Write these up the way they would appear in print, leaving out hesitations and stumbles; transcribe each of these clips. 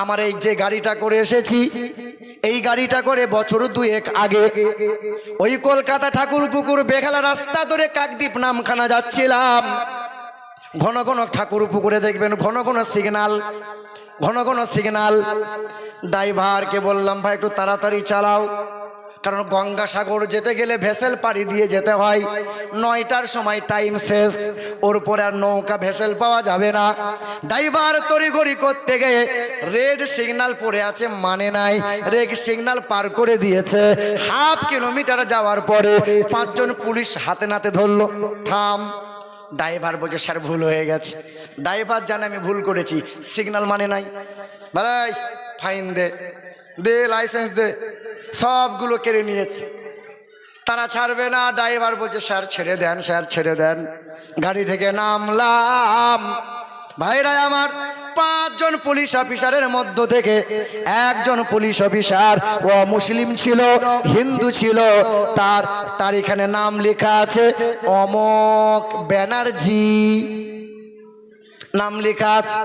আমার এই যে গাড়িটা করে এসেছি, এই গাড়িটা করে বছর দুয়েক আগে ওই কলকাতা ঠাকুরপুকুর বেহালা রাস্তা ধরে কাকদ্বীপ নামখানা যাচ্ছিলাম। ঘন ঘন ঠাকুরপুকুরে দেখবেন ঘন ঘন সিগনাল, ঘন ঘন সিগনাল। ড্রাইভারকে বললাম ভাই একটু তাড়াতাড়ি চালাও, কারণ গঙ্গাসাগর যেতে গেলে ভেসেল পাড়ি দিয়ে যেতে হয়। 9টার সময় টাইম শেষ, ওর পরে আর নৌকা ভেসেল পাওয়া যাবে না। ড্রাইভার তড়িঘড়ি করতে গিয়ে রেড সিগন্যাল পড়ে আছে, মানে নাই, রেড সিগন্যাল পার করে দিয়েছে। হাফ কিলোমিটার যাওয়ার পরে 5 জন পুলিশ হাতে নাতে ধরলো, থাম। ড্রাইভার বলছে স্যার ভুল হয়ে গেছে। ড্রাইভার জানে আমি ভুল করেছি, সিগন্যাল মানে নাই। ভাই ফাইন দে, দে লাইসেন্স দে, সবগুলো কেড়ে নিয়েছে। তারা ছাড়বে না। ড্রাইভার বলছে স্যার ছেড়ে দেন, স্যার ছেড়ে দেন। গাড়ি থেকে নামলাম। ভাইরা আমার, 5 জন পুলিশ অফিসারের মধ্য থেকে একজন পুলিশ অফিসার ও মুসলিম ছিল, হিন্দু ছিল। তার এখানে নাম লেখা আছে অমক ব্যানার্জি, নাম লেখা আছে।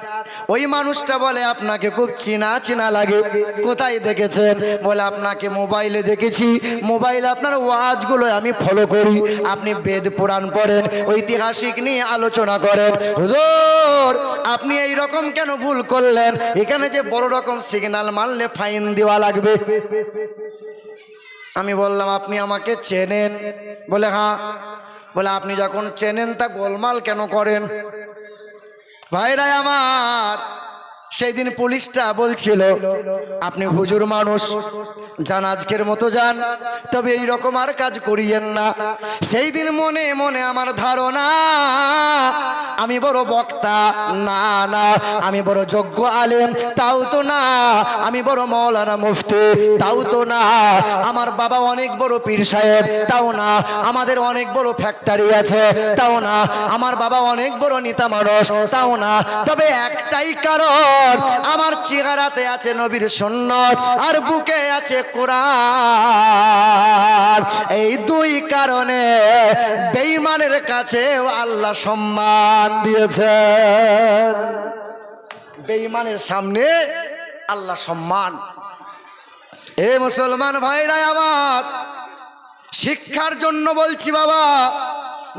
ওই মানুষটা বলে আপনাকে খুব চেনা চেনা লাগে, কোথায় দেখেছেন? বলে আপনাকে মোবাইলে দেখেছি, মোবাইলে আপনার ওয়াজগুলো আমি ফলো করি, আপনি বেদ পুরাণ পড়েন, ঐতিহাসিক নিয়ে আলোচনা করেন। হুজুর আপনি এই রকম কেন ভুল করলেন? এখানে যে বড় রকম সিগন্যাল মানলে ফাইন দেওয়া লাগবে। আমি বললাম আপনি আমাকে চেনেন? বলে হ্যাঁ। বলে আপনি যখন চেনেন তা গোলমাল কেন করেন? ভাইরা আমার, সেই দিন পুলিশটা বলছিল আপনি হুজুর মানুষ, যান আজকের মতো যান, তবে এই রকম আর কাজ করিয়েন না। সেই দিন মনে মনে আমার ধারণা আমি বড় বক্তা না, না আমি বড় যোগ্য আলেম তাও তো না, আমি বড় মৌলানা মুফতি তাও তো না, আমার বাবা অনেক বড় পীর সাহেব তাও না, আমাদের অনেক বড় ফ্যাক্টরি আছে তাও না, আমার বাবা অনেক বড় নেতা মানুষ তাও না। তবে একটাই কারণ, আমার চেহারাতে আছে নবীর সুন্নাত আর বুকে আছে কোরআন। এই 2 কারণে বেঈমানের কাছে আল্লাহ সম্মান দিয়েছেন। বেঈমানের সামনে আল্লাহ সম্মান। এ মুসলমান ভাইরা আমার, শিক্ষার জন্য বলছি বাবা,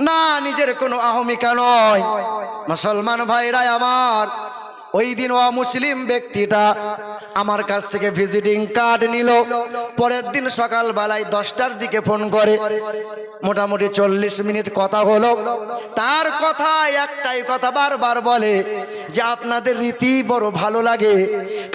না নিজের কোনো আহমিকা নয়। মুসলমান ভাইরা আমার, ওই দিন অমুসলিম ব্যক্তিটা আমার কাছ থেকে ভিজিটিং কার্ড নিল। পরের দিন সকালবেলায় 10টার দিকে ফোন করে, মোটামুটি 40 মিনিট কথা হলো। তার কথায় একটাই কথা বারবার বলে যে আপনাদের রীতি বড় ভালো লাগে,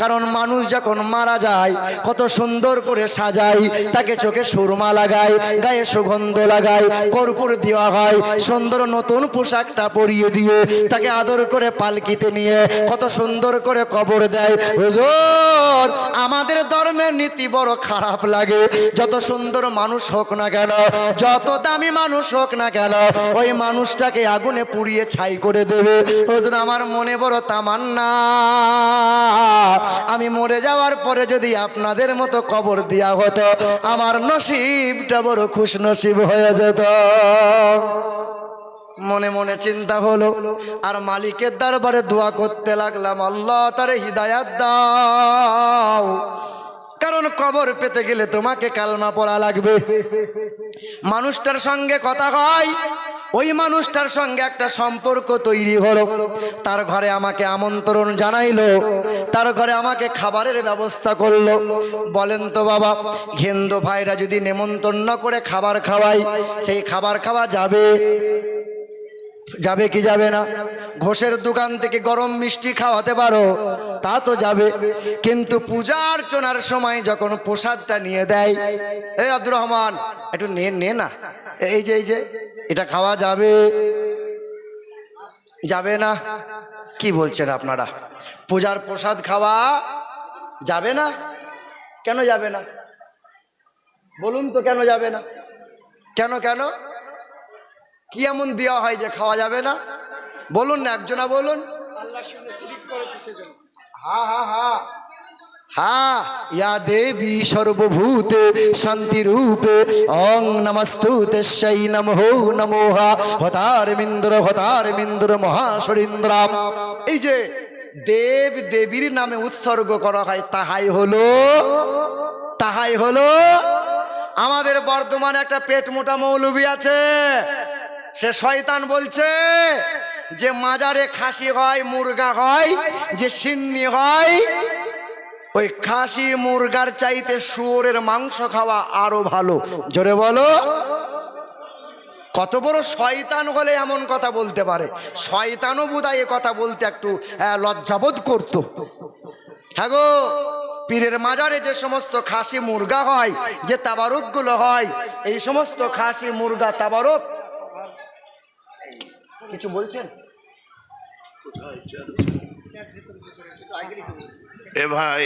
কারণ মানুষ যখন মারা যায় কত সুন্দর করে সাজায়, তাকে চোখে সুরমা লাগায়, গায়ে সুগন্ধ লাগায়, কর্পূর দেওয়া হয়, সুন্দর নতুন পোশাকটা পরিয়ে দিয়ে তাকে আদর করে পালকিতে নিয়ে কত সুন্দর করে কবর দেয়। হুজুর আমাদের ধর্মের নীতি বড় খারাপ লাগে। যত সুন্দর মানুষ হোক না কেন, যত দামি মানুষ হোক না কেন, ওই মানুষটাকে আগুনে পুড়িয়ে ছাই করে দেবে। হুজুর আমার মনে বড় তামান্না, আমি মরে যাওয়ার পরে যদি আপনাদের মতো কবর দেয়া হতো, আমার নসিবটা বড় খুশ নসিব হয়ে যেত। মনে মনে চিন্তা হলো, আর মালিকের দরবারে দোয়া করতে লাগলাম, আল্লাহ তারে হিদায়াত দাও, কারণ কবর পেতে গেলে তোমাকে কালমা পড়া লাগবে। মানুষটার সঙ্গে কথা হয়, ওই মানুষটার সঙ্গে একটা সম্পর্ক তৈরি হলো। তার ঘরে আমাকে আমন্ত্রণ জানাইলো, তার ঘরে আমাকে খাবারের ব্যবস্থা করলো। বলেন তো বাবা, হিন্দু ভাইরা যদি নেমন্তন্ন করে খাবার খাওয়াই, সেই খাবার খাওয়া যাবে? যাবে কি যাবে না? ঘোষের দোকান থেকে গরম মিষ্টি খাওয়াতে পারো, তা তো যাবে। কিন্তু পূজা অর্চনার সময় যখন প্রসাদটা নিয়ে দেয়, এই আব্দুর রহমান একটু নে না, এই যে এটা খাওয়া যাবে? যাবে না? কি বলছেন আপনারা? পূজার প্রসাদ খাওয়া যাবে না? কেন যাবে না বলুন তো, কেন যাবে না? কেন কেন কি এমন দেওয়া হয় যে খাওয়া যাবে না? বলুন না, একজনা বলুন। আল্লাহ শুনে শিরক করেছে সেজন্য। হ্যাঁ হ্যাঁ হ্যাঁ হ্যাঁ, ইয়া দেবী সর্বভূতে শান্তি রূপে ওং নমস্তুতে সেই নমঃ নমোহা হতার মিন্দ্র মহাসরিন্দ্রাম। এই যে দেব দেবীর নামে উৎসর্গ করা হয়, তাহাই হলো আমাদের বর্তমানে একটা পেট মোটা মৌলবী আছে, সে শয়তান বলছে যে মাজারে খাসি হয়, মুরগা হয়, যে সিন্নি হয়, ওই খাসি মুরগার চাইতে শুয়োরের মাংস খাওয়া আরো ভালো। জোরে বলো। কত বড় শয়তান হলে এমন কথা বলতে পারে? শয়তানও বোধহয় এ কথা বলতে একটু লজ্জাবোধ করত। হ্যাঁ গো, পীরের মাজারে যে সমস্ত খাসি মুরগা হয়, যে তাবারুক গুলো হয়, এই সমস্ত খাসি মুরগা তাবারুক, কিছু বলছেন? এ ভাই,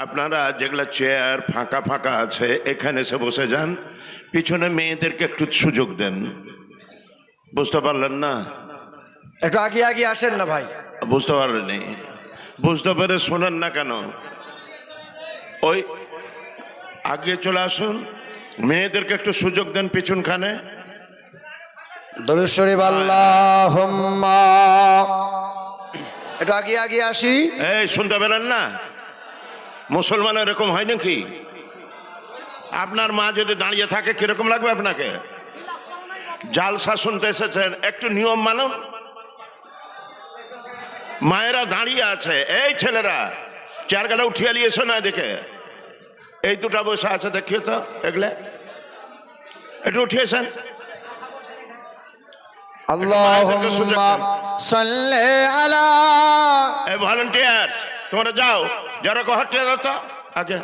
আপনারা যেগুলা চেয়ার ফাঁকা ফাঁকা আছে এখানে এসে বসে যান, পিছনে মেয়েদেরকে একটু সুযোগ দেন। বুঝতে পারলেন না? একটু আগে আগে আসেন না ভাই। বুঝতে পারেননি? বুঝতে পেরে শোনেন না কেন? ওই আগে চলে আসুন, মেয়েদেরকে একটু সুযোগ দেন পিছনখানে। দরুদ শরীফ আল্লাহুম্মা। একটু আগে আগে আসি। এই শুনতে পেলেন না? মুসলমান এরকম হয় নাকি? আপনার মা যদি দাঁড়িয়ে থাকে কিরকম লাগবে আপনাকে? জালসা শুনতে এসেছেন, একটু নিয়ম মানুন। মায়েরা দাঁড়িয়ে আছে, এই ছেলেরা চেয়ার গেলে উঠিয়ে নিয়েছো না? দেখে এই দুটা বসে আছে, দেখিও তো এগুলা, একটু উঠিয়েছেন। আল্লাহুম্মা সাল্লি আলা। এই ভলান্টিয়ার, তোমরা যাও, যারা হটিয়ে দাও তো আগে।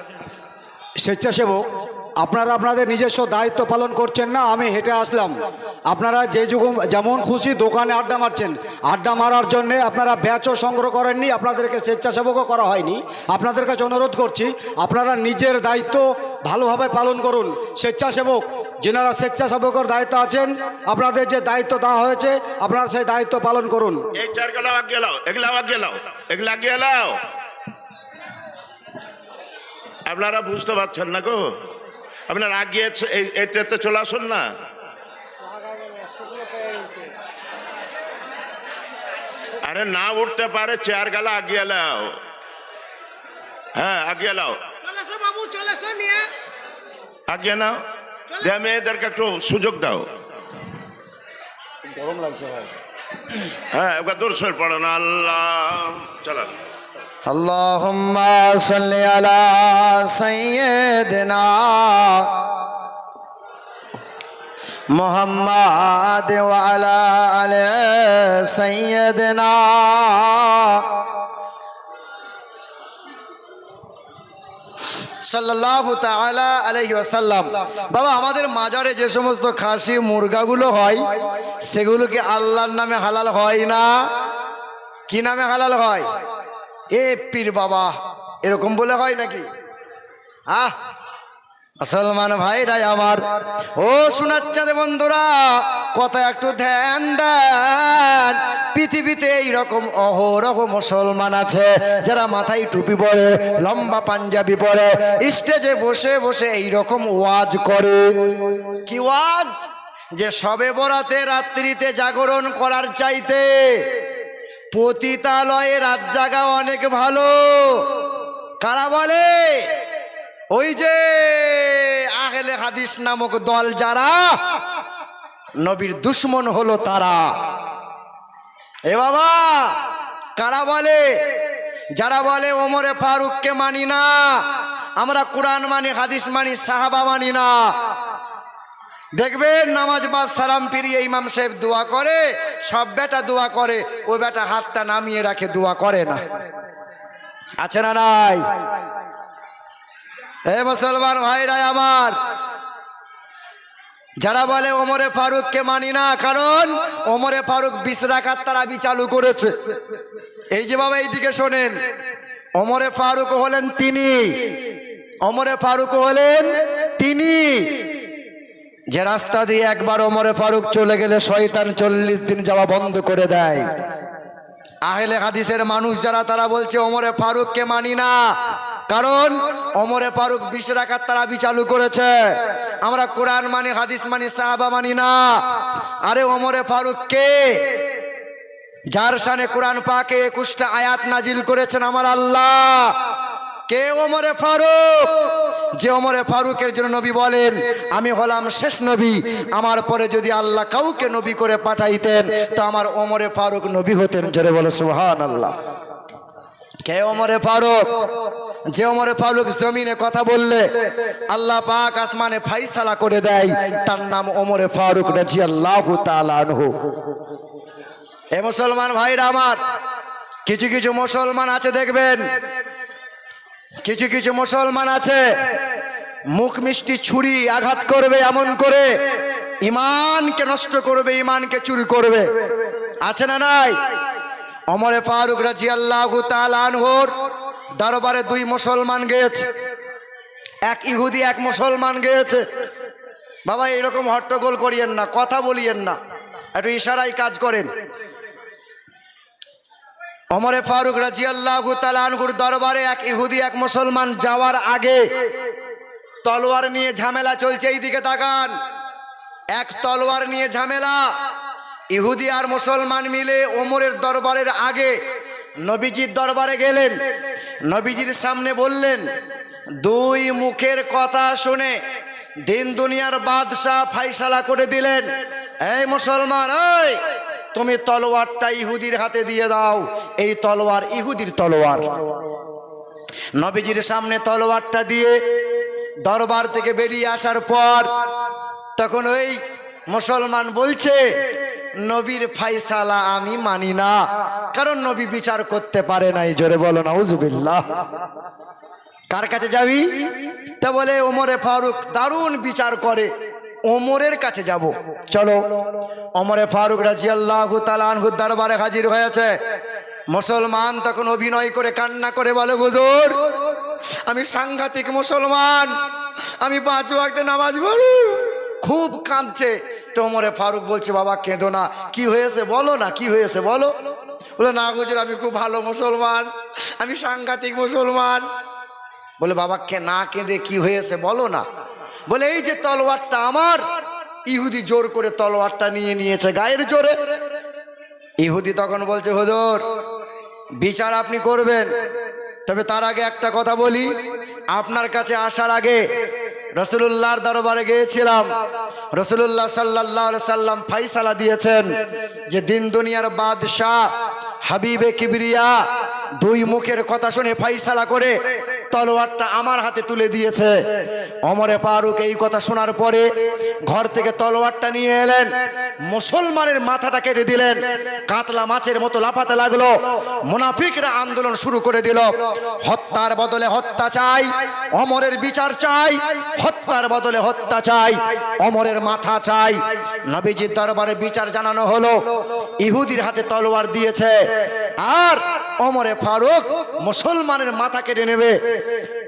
স্বেচ্ছাসেবক, আপনারা আপনাদের নিজস্ব দায়িত্ব পালন করছেন না, আমি হেঁটে আসলাম। আপনারা যেমন খুশি দোকানে আড্ডা মারছেন, আড্ডা মারার জন্য আপনারা ব্যাচও সংগ্রহ করেননি, আপনাদেরকে স্বেচ্ছাসেবকও করা হয়নি। আপনাদের কাছে অনুরোধ করছি, আপনারা নিজের দায়িত্ব ভালোভাবে পালন করুন। স্বেচ্ছাসেবক যেনারা স্বেচ্ছাসেবকের দায়িত্ব আছেন, আপনাদের যে দায়িত্ব দেওয়া হয়েছে আপনারা সেই দায়িত্ব পালন করুন। এই চেয়ারগুলো আগে লাও, এগুলা আগে লাও, এগুলা আগে লাও। আপনারা বুঝতে পারছেন না গো? আপনার আগে এইটাতে চলে আসুন না। আরে না উঠতে পারে, চেয়ার গেলা আগে লাও। হ্যাঁ আগে লাও, আগে নাও। মেয়েদেরকে একটু সুযোগ দাও। গরম লাগছে ভাই। হ্যাঁ একবার দূর সরে পড়ো না। আল্লাহ চলো। আল্লাহুম্মা সাল্লি আলা সাইয়্যিদিনা মুহাম্মাদ ওয়া আলা আলি সাইয়্যিদিনা। সাল্লাল্লাহু তাআলা আলাইহি ওয়াসাল্লাম। বাবা, আমাদের মাজারে যে সমস্ত খাসি মুরগাগুলো হয়, সেগুলো কি আল্লাহর নামে হালাল হয় না? কি নামে হালাল হয়? এ পীর বাবা, এরকম বলে হয় নাকি? মুসলমান ভাইরাই আমার, ও শোনাচ্ছে বন্ধুরা, কথা একটু ধ্যান দেন। পৃথিবীতে এইরকম অহরহ মুসলমান আছে যারা মাথায় টুপি পরে, লম্বা পাঞ্জাবি পরে, স্টেজে বসে বসে এইরকম ওয়াজ করে। কি ওয়াজ? যে সবে বরাতে রাত্রিতে জাগরণ করার চাইতে পতিতালয়ে রাত জাগা অনেক ভালো। কারা বলে? ওই যে আহলে হাদিস নামক দল, যারা নবীর দুশ্মন হলো তারা। এ বাবা, কারা বলে? যারা বলে ওমরে ফারুককে মানি না, আমরা কোরআন মানি, হাদিস মানি, সাহাবা মানি না। দেখবেন নামাজ বাদ সালাম ফিরিয়ে ইমাম সাহেব দোয়া করে, সব বেটা দোয়া করে, ও বেটা হাতটা নামিয়ে রাখে, দোয়া করে না। আছে না নাই? এ মুসলমান ভাইরা আমার, যারা বলে ওমরে ফারুককে মানি না, কারণ ওমরে ফারুক 20 রাকাত তারাবি চালু করেছে। এই যে বাবা, এইদিকে শোনেন, ওমরে ফারুক হলেন তিনি, ওমরে ফারুক হলেন তিনি যে রাস্তা দিয়ে একবার ওমরে ফারুক চলে গেলে শয়তান 40 দিন যাওয়া বন্ধ করে দেয়। আহলে হাদিসের মানুষ যারা, তারা বলছে ওমরে ফারুককে মানি না, কারণ ওমরে ফারুক 20 রাকাত তারাবি চালু করেছে। আমরা কোরআন মানি, হাদিস মানি, সাহাবা মানি না। আরে ওমরে ফারুক কে? যার শানে কোরআন পাকে 21টা আয়াত নাজিল করেছেন আমার আল্লাহ। কে? ওমরে ফারুক। যে ওমরে ফারুকের জন্য নবী বলেন, আমি হলাম শেষ নবী, আমার পরে যদি আল্লাহ কাউকে নবী করে পাঠাইতেন তো আমার ওমরে ফারুক নবী হতেন। জোরে বলো সুবহানাল্লাহ। কে ওমরে ফারুক? যে ওমরে ফারুক জমিনে কথা বললে আল্লাহ পাক আসমানে ফাইসালা করে দেয়, তার নাম ওমরে ফারুক রাদিয়াল্লাহু তাআলা আনহু। এ মুসলমান ভাইরা আমার, কিছু কিছু মুসলমান আছে দেখবেন, কিছু কিছু মুসলমান আছে মুখ মিষ্টি ছুরি আঘাত করবে, এমন করে ইমানকে নষ্ট করবে, ইমানকে চুরি করবে। আছে না নাই? ওমরে ফারুক রাদিয়াল্লাহু তাআলা আনহুর দরবারে 2 মুসলমান গিয়েছে, এক ইহুদি এক মুসলমান গিয়েছে। বাবা এরকম হট্টগোল করিয়েন না, কথা বলিয়েন না, একটু ইশারায় কাজ করেন। ওমরে ফারুক রাদিয়াল্লাহু তাআলা আনহুর দরবারে এক ইহুদি এক মুসলমান যাওয়ার আগে তলোয়ার নিয়ে ঝামেলা চলছে। এই দিকে তাকান, এক তলোয়ার নিয়ে ঝামেলা। ইহুদি আর মুসলমান মিলে ওমরের দরবারের আগে নবীজির দরবারে গেলেন, নবীজির সামনে বললেন, 2 মুখের কথা শুনে দিন দুনিয়ার বাদশাহ ফাইসালা করে দিলেন, এই মুসলমান, এই তুমি তলোয়ারটা ইহুদির হাতে দিয়ে দাও, এই তলোয়ার ইহুদির তলোয়ার। নবীজির সামনে তলোয়ারটা দিয়ে দরবার থেকে বেরিয়ে আসার পর তখন ওই মুসলমান বলছে, নবীর ফাইসালা আমি মানি না, কারণ নবী বিচার করতে পারে নাই। জোরে বলো নাউজুবিল্লাহ। কার কাছে যাবি? তা বলে ওমরে ফারুক দারুণ বিচার করে, ওমরের কাছে যাব। চলো। ওমরে ফারুক রাদিয়াল্লাহু তাআলা আনহুর দরবারে হাজির হয়েছে। মুসলমান তখন অভিনয় করে কান্না করে বলে, হুজুর আমি সাংঘাতিক মুসলমান, আমি 5 ওয়াক্ত নামাজ পড়ি। খুব কাঁদছে। তো ওমরে ফারুক বলছে, বাবা কেঁদো না, কি হয়েছে বলো না, কি হয়েছে বলো। বলে, না হুজুর আমি খুব ভালো মুসলমান, আমি সাংঘাতিক মুসলমান। বলে, বাবা কে না কেঁদে কি হয়েছে বলো না। বলে, এই যে তলোয়ারটা আমার, ইহুদি জোর করে তলোয়ারটা নিয়ে নিয়েছে গায়ের জোরে। ইহুদি তখন বলছে, হুজুর বিচার আপনি করবেন, তবে তার আগে একটা কথা বলি, আপনার কাছে আসার আগে রাসূলুল্লাহর দরবারে গিয়েছিলাম, রাসূলুল্লাহ সাল্লাল্লাহু আলাইহি সাল্লাম ফাইসালা দিয়েছেন যে দিন দুনিয়ার বাদশাহ হাবিবে কিবরিয়া 2 মুখের কথা শুনে ফাইসালা করে তলোয়ারটা আমার হাতে তুলে দিয়েছে। ওমরে ফারুক এই কথা শোনার পরে ঘর থেকে তলোয়ারটা নিয়ে এলেন, মুসলমানের মাথাটা কেটে দিলেন, কাতলা মাছের মতো লাফাতে লাগলো। মুনাফিকরা আন্দোলন শুরু করে দিল, হত্যার বদলে হত্যা চাই, ওমরের বিচার চাই, হত্যার বদলে হত্যা চাই, ওমরের মাথা চাই। নবীজির দরবারে বিচার জানানো হলো, ইহুদির হাতে তলোয়ার দিয়েছে, আর ওমরে ফারুক মুসলমানের মাথা কেটে নেবে।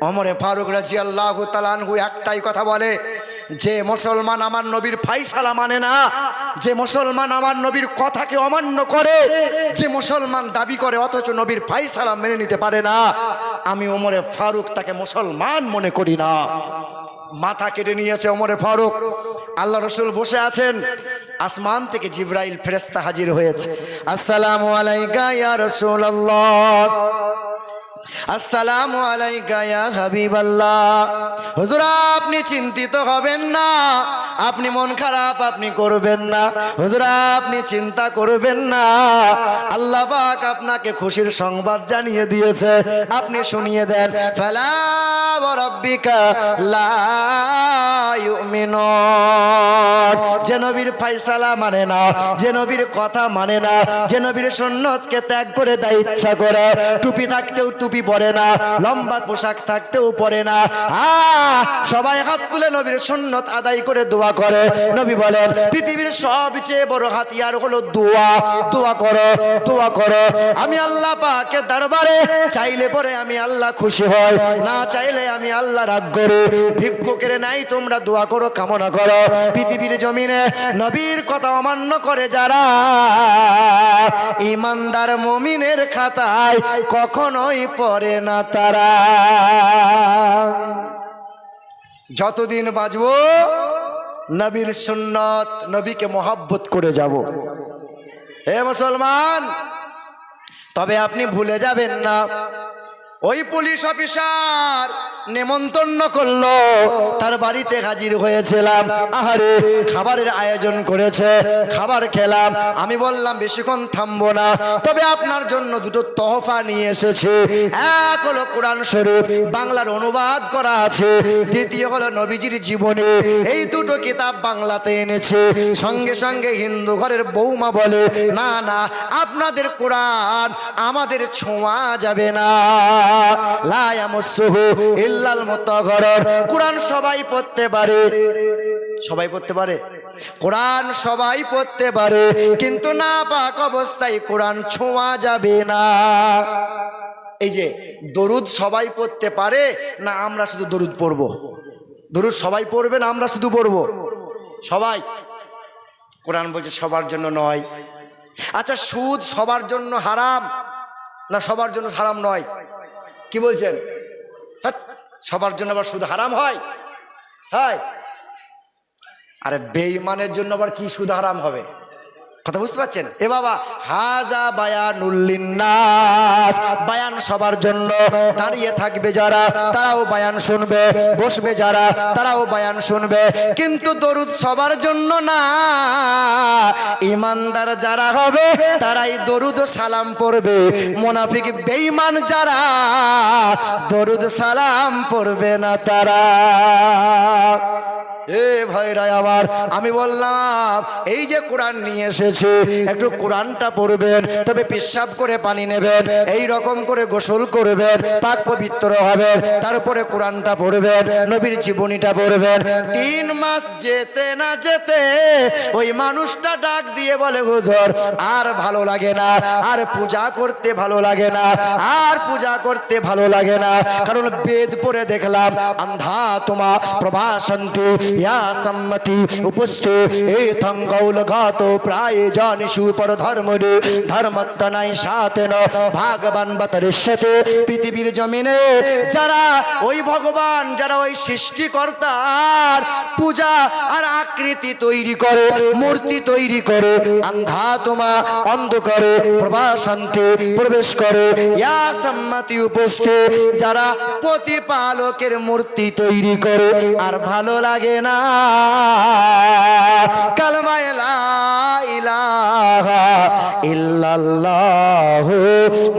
ওমরে ফারুক রাদিয়াল্লাহু তাআলা আনহু একটাই কথা বলে, যে মুসলমান আমার নবীর ফাইসালা মানে না, যে মুসলমান আমার নবীর কথাকে অমান্য করে, যে মুসলমান দাবি করে অথচ নবীর ফাইসালা মেনে নিতে পারে না, আমি ওমরে ফারুক তাকে মুসলমান মনে করি না। মাথা কেটে নিয়েছে ওমরে ফারুক। আল্লাহ রসুল বসে আছেন, আসমান থেকে জিবরাইল ফেরেশতা হাজির হয়েছে। আসসালামু আলাইকা ইয়া রাসূলুল্লাহ, আসসালামু আলাইকা ইয়া হাবিবাল্লাহ। হুজুর আপনি চিন্তিত হবেন না, আপনি মন খারাপ আপনি করবেন না, হুজুর আপনি চিন্তা করবেন না, আল্লাহ পাক আপনাকে খুশির সংবাদ জানিয়ে দিয়েছে, আপনি শুনিয়ে দেন। ফালা ওয়া রাব্বিকা লা ইউমিনুন। যে নবীর ফায়সালা মানে না, যে নবীর কথা মানে না, যে নবীর সুন্নতকে ত্যাগ করে দেয় ইচ্ছা করে, টুপি থাকতেও টুপি পরে না, লম্বা পোশাক থাকতেও পরে না, সবাই হাত তুলে নবীর সুন্নত আদায় করে দোয়া করে। নবী বলেন পৃথিবীর সবচেয়ে বড় হাতিয়ার হলো দোয়া। দোয়া করো, দোয়া করো। আমি আল্লাহ পাকের দরবারে চাইলে পরে আমি আল্লাহ খুশি হই, না চাইলে আমি আল্লাহ রাগ করি। ভিক্ষুকের নাই তোমরা দোয়া করো, কামনা করো। পৃথিবীর জমিনে নবীর কথা অমান্য করে যারা, ইমানদার মুমিনের খাতায় কখনোই পড়ে না তারা। যতদিন বাঁচবো নবীর সুন্নত, নবীকে মোহাব্বত করে যাব। হে মুসলমান, তবে আপনি ভুলে যাবেন না, ওই পুলিশ অফিসার নেমন্তন্ন করলো, তার বাড়িতে হাজির হয়েছিলাম। আহারে, খাবারের আয়োজন করেছে, খাবার খেলাম। আমি বললাম বেশিক্ষণ থামবো না, তবে আপনার জন্য দুটো তোহফা নিয়ে এসেছি। এক হলো কোরআন শরীফ, বাংলার অনুবাদ করা আছে। দ্বিতীয় হলো নবীজির জীবনী। এই দুটো কিতাব বাংলাতে এনেছে। সঙ্গে সঙ্গে হিন্দু ঘরের বৌমা বলে, না না, আপনাদের কোরআন আমাদের ছোঁয়া যাবে না। লা ইয়ামাসসুহু ইল্লাল মুতাহহারুন। কোরআন সবাই পড়তে পারে, সবাই পড়তে পারে, কোরআন সবাই পড়তে পারে, কিন্তু না পাক অবস্থায় কোরআন ছোঁয়া যাবে না। এই যে দরুদ সবাই পড়তে পারে না, আমরা শুধু দরুদ পড়ব? দরুদ সবাই পড়বে না আমরা শুধু পড়ব? সবাই। কোরআন বলছে সবার জন্য নয়। আচ্ছা, সুদ সবার জন্য হারাম না সবার জন্য হারাম নয়? কি বলছেন? হ্যাঁ, সবার জন্য আবার সুদ হারাম হয়? হয়। আরে বেঈমানের জন্য আবার কি সুদ হারাম হবে? কথা বুঝতে পারছেন? এ বাবা, হাজা বায়ানুল লিন্নাস, বায়ান সবার জন্য। দাঁড়িয়ে থাকবে যারা তারাও বায়ান শুনবে, বসবে যারা তারাও বায়ান শুনবে, কিন্তু দরুদ সবার জন্য না। ইমানদার যারা হবে তারাই দরুদ সালাম পড়বে, মুনাফিক বেঈমান যারা দরুদ সালাম পড়বে না তারা। এ ভাইরা আমার, আমি বললাম এই যে কোরআন নিয়ে এসেছে, একটু কোরআনটা পড়বেন, তবে পেশাব করে পানি নেবেন, এই রকম করে গোসল করবেন, পাক পবিত্র হবেন, তারপরে কোরআনটা পড়বেন, নবীর জীবনীটা পড়বেন। 3 মাস যেতে না যেতে ওই মানুষটা ডাক দিয়ে বলে, হুজুর আর ভালো লাগে না, আর পূজা করতে ভালো লাগে না, আর পূজা করতে ভালো লাগে না, কারণ বেদ পড়ে দেখলাম আন্ধা তোমা প্রভাসন্তি ইয়া সম্মতি উপস্থিত এই থঙ্গৌল ঘাত প্রায় জানিসু পর ধর্মরে ধর্মত্তনাই সাতেন ভাগবান বতরিষ্যতে। পৃথিবীর জমিনে যারা ওই ভগবান, যারা ওই সৃষ্টিকর্তার পূজা আর আকৃতি তৈরি করে, মূর্তি তৈরি করে, আন্ধা তোমা অন্ধকারে প্রভাসন্তে প্রবেশ করে, ইয়া সম্মতি উপস্থিত যারা প্রতিপালকের মূর্তি তৈরি করে, আর ভালো লাগে না। কালমা লা ইলাহা ইল্লাল্লাহু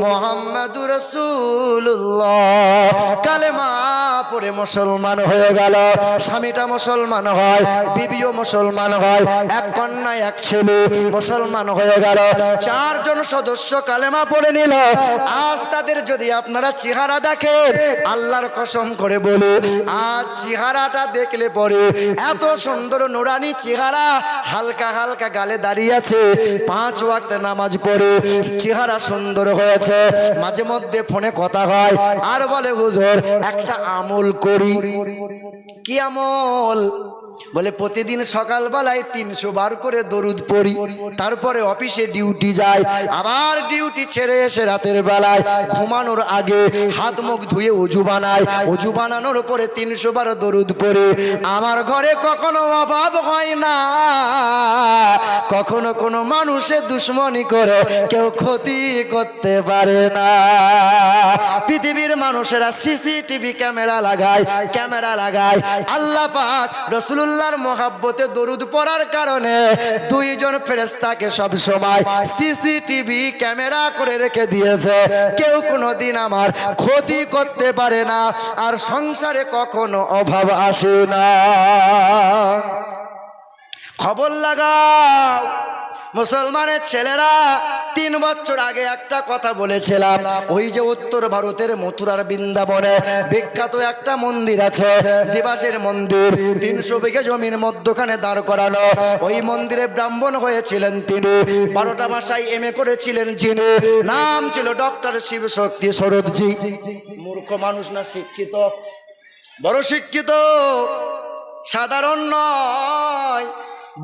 মুহাম্মাদুর রাসূলুল্লাহ, কালেমা পড়ে মুসলমান হয়ে গেল। স্বামীটা মুসলমান হয়, বিবিও মুসলমান হয়, এক কন্যা এক ছেলে মুসলমান হয়ে গেল। 4 জন সদস্য কালেমা পড়ে নিল। আজ তাদের যদি আপনারা চেহারা দেখেন, আল্লাহর কসম করে বলে, আজ চেহারাটা দেখলে পরে এত সুন্দর নুরানি চেহারা, হালকা হালকা গালে দাঁড়িয়ে আছে, 5 ওয়াক্ত নামাজ পড়ে চেহারা সুন্দর হয়েছে। মাঝে মধ্যে ফোনে কথা হয়, আর বলে হুজুর একটা আমল করি। কি আমল? বলে প্রতিদিন সকালবেলায় 300 বার করে দরুদ পড়ি, তারপরে অফিসে ডিউটি যায়, আবার ডিউটি ছেড়ে এসে রাতের বেলায় ঘুমানোর আগে হাত মুখ ধুয়ে অজু বানায়, অজু বানানোর পরে 300 বার দরুদ পড়ে। আমার ঘরে কখনো অভাব হয় না, কখনো কোনো মানুষে দুশ্মনী করে কেউ ক্ষতি করতে পারে না। পৃথিবীর মানুষেরা সিসিটিভি ক্যামেরা লাগায়, ক্যামেরা লাগায়। আল্লাহ পাক রাসূলুল্লাহর মহব্বতে দরুদ পড়ার কারণে 2 জন ফেরেশতাকে সব সময় সিসিটিভি ক্যামেরা করে রেখে দিয়েছে, কেউ কোনোদিন আমার ক্ষতি করতে পারে না, আর সংসারে কখনো অভাব আসে না। খবর লাগাও মুসলমানের ছেলেরা। 3 বছর আগে একটা কথা বলেছিলাম, ওই যে উত্তর ভারতের মথুরার বৃন্দাবনে বিখ্যাত একটা মন্দির আছে, দেবাসের মন্দির, 300 বিঘে জমির মধ্যখানে দাঁড় করানো। ওই মন্দিরে ব্রাহ্মণ হয়েছিলেন তিনি, 12টা ভাষায় MA করেছিলেন যিনি, নাম ছিল ডক্টর শিব শক্তি সরোদজি। মূর্খ মানুষ না, শিক্ষিত, বড় শিক্ষিত, সাধারণ নয়।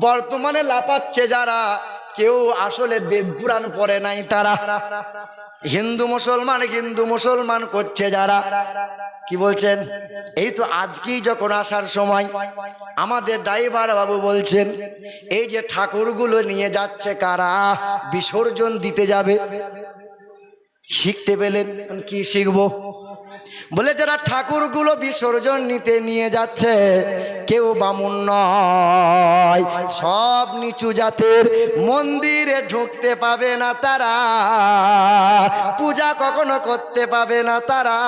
বর্তমানে লাপাচ্ছে যারা, কেউ আসলে বেদ পুরাণ পড়ে নাই, তারা হিন্দু মুসলমান হিন্দু মুসলমান করছে যারা। কি বলছেন? এই তো আজকেই যখন আসার সময় আমাদের ড্রাইভার বাবু বলছেন, এই যে ঠাকুরগুলো নিয়ে যাচ্ছে কারা, বিসর্জন দিতে যাবে। শিখতে পেলেন? কি শিখবো? বলে যারা ঠাকুরগুলো বিসর্জন নিতে নিয়ে যাচ্ছে কেউ বামুন নয়, সব নিচু জাতের, মন্দিরে ঢুকতে পাবে না তারা, পূজা কখনো করতে পাবে না তারা,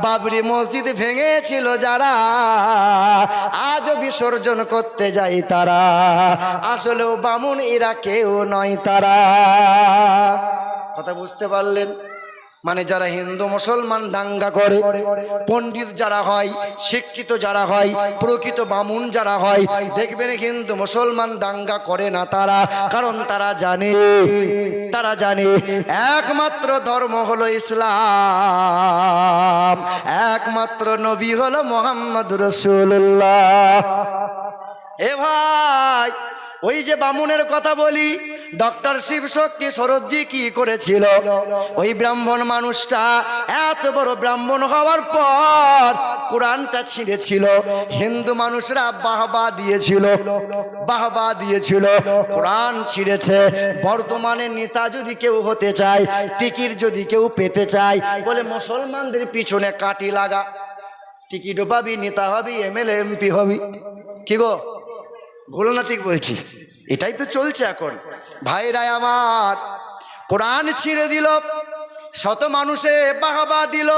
বাবরি মসজিদ ভেঙেছিল যারা আজও বিসর্জন করতে যায় তারা, আসলেও বামুন এরা কেউ নয় তারা। কথা বুঝতে পারলেন? মানে যারা হিন্দু মুসলমান দাঙ্গা করে, পণ্ডিত যারা হয়, শিক্ষিত যারা হয়, প্রকৃত বামুন যারা হয়, দেখবেন হিন্দু মুসলমান দাঙ্গা করে না তারা, কারণ তারা জানে একমাত্র ধর্ম হলো ইসলাম, একমাত্র নবী হলো মুহাম্মদুর রাসূলুল্লাহ। এ ভাই, ওই যে বামুনের কথা বলি, ডক্টর শিবশক্তি সরোজজি কি করেছিল? ওই ব্রাহ্মণ মানুষটা এত বড় ব্রাহ্মণ হওয়ার পর কোরআনটা ছিঁড়েছিল, হিন্দু মানুষরা বাহবা দিয়েছিল, কোরআন ছিঁড়েছে। বর্তমানে নেতা যদি কেউ হতে চায়, টিকিট যদি কেউ পেতে চায়, বলে মুসলমানদের পিছনে কাটি লাগা, টিকিটও পাবি, নেতা হবি, এমএলএ এমপি হবি। কি গো, ভুলো না ঠিক বলছি? এটাই তো চলছে এখন। ভাইরা আমার, কোরআন ছিঁড়ে দিল, শত মানুষে বাহবা দিল।